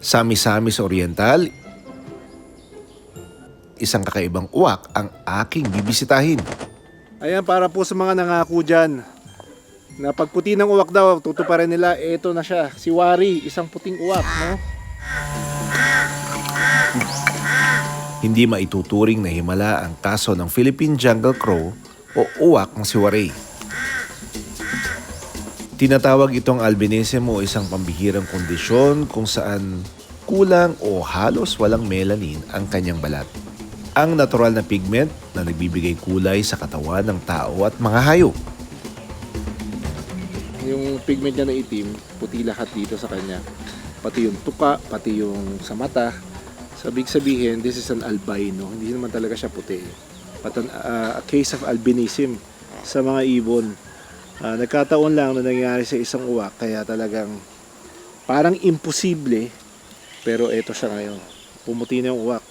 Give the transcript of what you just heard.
Sa Misamis Oriental, isang kakaibang uwak ang aking bibisitahin. Ayan, para po sa mga nangako dyan na pagputi ng uwak daw, tutuparin nila, ito na siya, si Wari, isang puting uwak, no? Hindi maituturing na himala ang kaso ng Philippine Jungle Crow o uwak ng si Waray. Tinatawag itong albinism o isang pambihirang kondisyon kung saan kulang o halos walang melanin ang kanyang balat. Ang natural na pigment na nagbibigay kulay sa katawan ng tao at mga hayop. Yung pigment niya na itim, puti lahat dito sa kanya. Pati yung tuka, pati yung sa mata. So, big sabihin, this is an albino. Hindi naman talaga siya puti. But a case of albinism sa mga ibon. Nagkataon lang na nangyari sa isang uwak, kaya talagang parang imposible, pero eto siya ngayon. Pumuti na yung uwak.